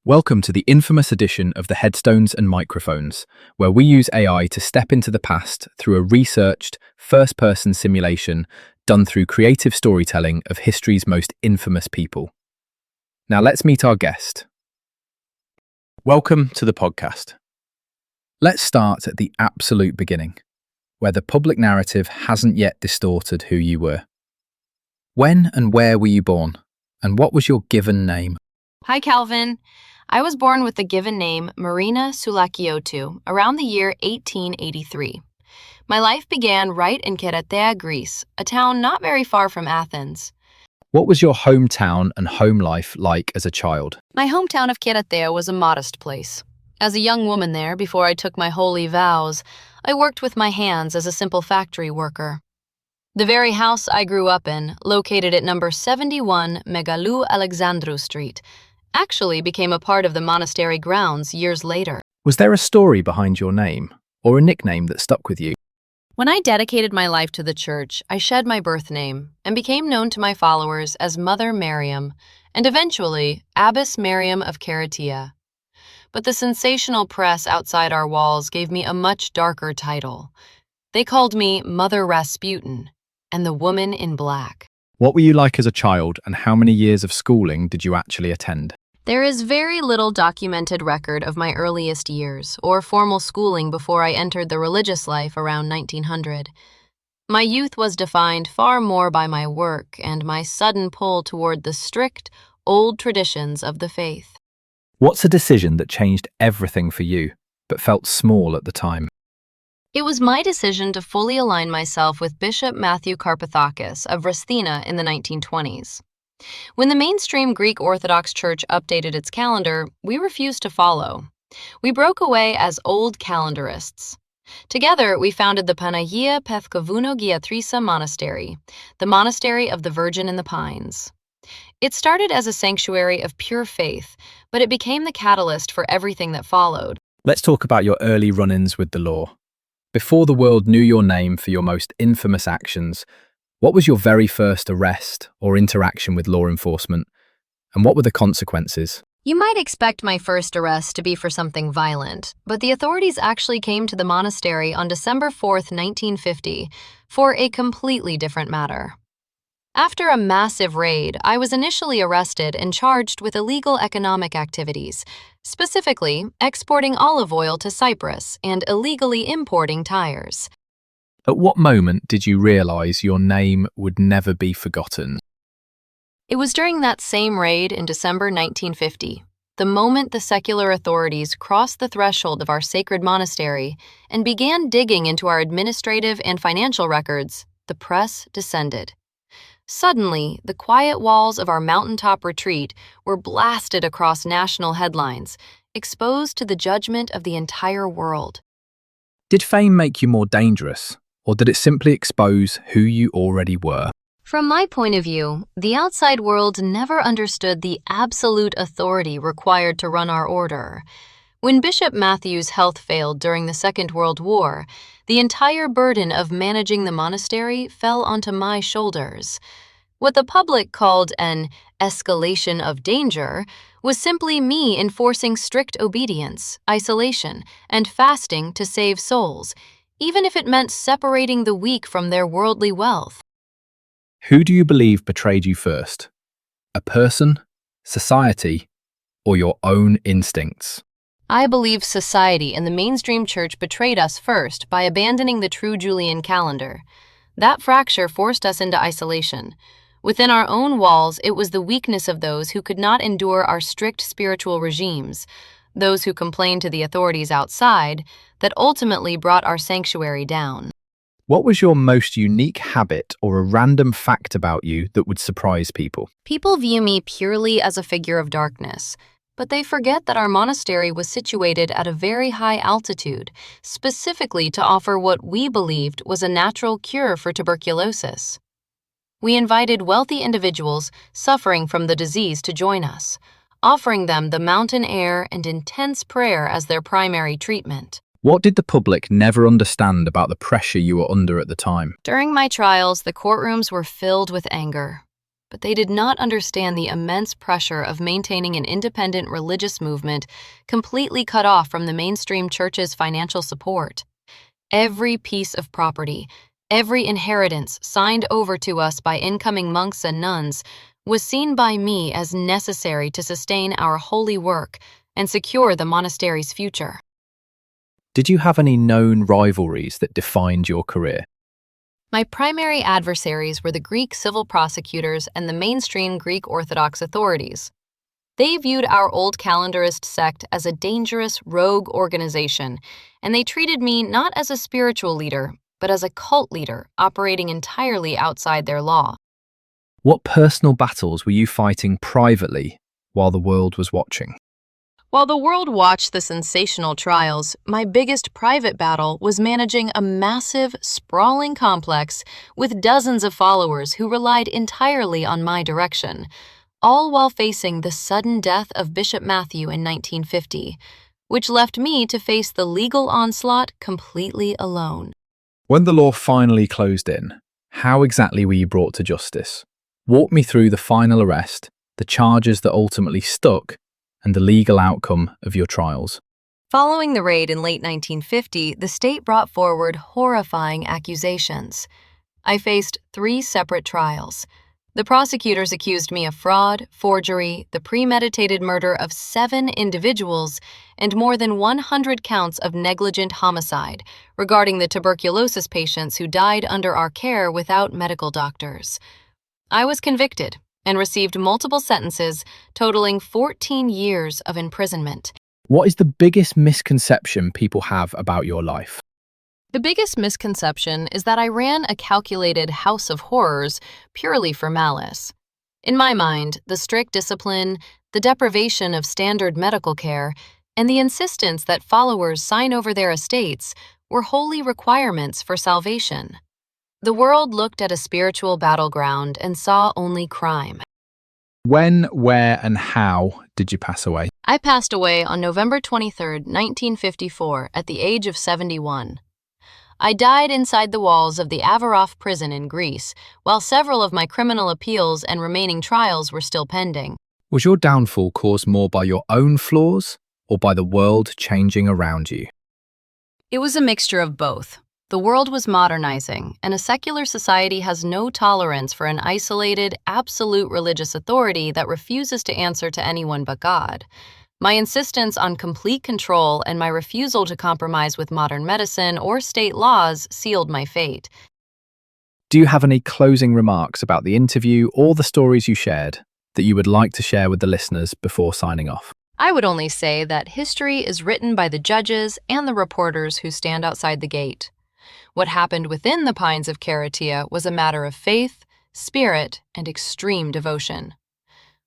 Welcome to the infamous edition of the Headstones and Microphones, where we use AI to step into the past through a researched, first-person simulation done through creative storytelling of history's most infamous people. Now let's meet our guest. Welcome to the podcast. Let's start at the absolute beginning, where the public narrative hasn't yet distorted who you were. When and where were you born, and what was your given name? Hi, Calvin. I was born with the given name Mariam Soulakiotis around the year 1883. My life began right in Keratea, Greece, a town not very far from Athens. What was your hometown and home life like as a child? My hometown of Keratea was a modest place. As a young woman there, before I took my holy vows, I worked with my hands as a simple factory worker. The very house I grew up in, located at number 71 Megalou Alexandrou Street, actually became a part of the monastery grounds years later. Was there a story behind your name, or a nickname that stuck with you? When I dedicated my life to the church, I shed my birth name and became known to my followers as Mother Mariam, and eventually Abbess Mariam of Keratea. But the sensational press outside our walls gave me a much darker title. They called me Mother Rasputin and the Woman in Black. What were you like as a child, and how many years of schooling did you actually attend? There is very little documented record of my earliest years or formal schooling before I entered the religious life around 1900. My youth was defined far more by my work and my sudden pull toward the strict, old traditions of the faith. What's a decision that changed everything for you, but felt small at the time? It was my decision to fully align myself with Bishop Matthew Karpathakis of Rasthina in the 1920s. When the mainstream Greek Orthodox Church updated its calendar, we refused to follow. We broke away as old calendarists. Together, we founded the Panagia Pethkovouno-Giatrisa Monastery, the Monastery of the Virgin in the Pines. It started as a sanctuary of pure faith, but it became the catalyst for everything that followed. Let's talk about your early run-ins with the law. Before the world knew your name for your most infamous actions, what was your very first arrest or interaction with law enforcement, and what were the consequences? You might expect my first arrest to be for something violent, but the authorities actually came to the monastery on December 4th, 1950, for a completely different matter. After a massive raid, I was initially arrested and charged with illegal economic activities, specifically exporting olive oil to Cyprus and illegally importing tires. At what moment did you realize your name would never be forgotten? It was during that same raid in December 1950, the moment the secular authorities crossed the threshold of our sacred monastery and began digging into our administrative and financial records, the press descended. Suddenly, the quiet walls of our mountaintop retreat were blasted across national headlines, exposed to the judgment of the entire world. Did fame make you more dangerous, or did it simply expose who you already were? From my point of view, the outside world never understood the absolute authority required to run our order. When Bishop Matthew's health failed during the Second World War, the entire burden of managing the monastery fell onto my shoulders. What the public called an escalation of danger was simply me enforcing strict obedience, isolation, and fasting to save souls, even if it meant separating the weak from their worldly wealth. Who do you believe betrayed you first? A person, society, or your own instincts? I believe society and the mainstream church betrayed us first by abandoning the true Julian calendar. That fracture forced us into isolation. Within our own walls, it was the weakness of those who could not endure our strict spiritual regimes, those who complained to the authorities outside, that ultimately brought our sanctuary down. What was your most unique habit or a random fact about you that would surprise people? People view me purely as a figure of darkness, but they forget that our monastery was situated at a very high altitude, specifically to offer what we believed was a natural cure for tuberculosis. We invited wealthy individuals suffering from the disease to join us, offering them the mountain air and intense prayer as their primary treatment. What did the public never understand about the pressure you were under at the time? During my trials, the courtrooms were filled with anger. but they did not understand the immense pressure of maintaining an independent religious movement completely cut off from the mainstream church's financial support. Every piece of property, every inheritance signed over to us by incoming monks and nuns was seen by me as necessary to sustain our holy work and secure the monastery's future. Did you have any known rivalries that defined your career? My primary adversaries were the Greek civil prosecutors and the mainstream Greek Orthodox authorities. They viewed our old calendarist sect as a dangerous, rogue organization, and they treated me not as a spiritual leader, but as a cult leader operating entirely outside their law. What personal battles were you fighting privately while the world was watching? While the world watched the sensational trials, my biggest private battle was managing a massive, sprawling complex with dozens of followers who relied entirely on my direction, all while facing the sudden death of Bishop Matthew in 1950, which left me to face the legal onslaught completely alone. When the law finally closed in, how exactly were you brought to justice? Walk me through the final arrest, the charges that ultimately stuck, and the legal outcome of your trials. Following the raid in late 1950, the state brought forward horrifying accusations. I faced 3 separate trials. The prosecutors accused me of fraud, forgery, the premeditated murder of 7 individuals, and more than 100 counts of negligent homicide regarding the tuberculosis patients who died under our care without medical doctors. I was convicted and received multiple sentences totaling 14 years of imprisonment. What is the biggest misconception people have about your life? The biggest misconception is that I ran a calculated house of horrors purely for malice. In my mind, the strict discipline, the deprivation of standard medical care, and the insistence that followers sign over their estates were holy requirements for salvation. The world looked at a spiritual battleground and saw only crime. When, where, and how did you pass away? I passed away on November 23, 1954, at the age of 71. I died inside the walls of the Avaroff prison in Greece, while several of my criminal appeals and remaining trials were still pending. Was your downfall caused more by your own flaws or by the world changing around you? It was a mixture of both. The world was modernizing, and a secular society has no tolerance for an isolated, absolute religious authority that refuses to answer to anyone but God. My insistence on complete control and my refusal to compromise with modern medicine or state laws sealed my fate. Do you have any closing remarks about the interview or the stories you shared that you would like to share with the listeners before signing off? I would only say that history is written by the judges and the reporters who stand outside the gate. What happened within the Pines of Karatea was a matter of faith, spirit, and extreme devotion.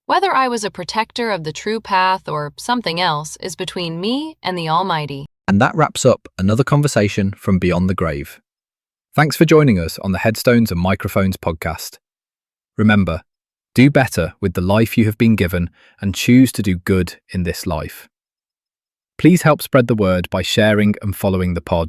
Whether I was a protector of the true path or something else is between me and the Almighty. And that wraps up another conversation from Beyond the Grave. Thanks for joining us on the Headstones and Microphones podcast. Remember, do better with the life you have been given and choose to do good in this life. Please help spread the word by sharing and following the pod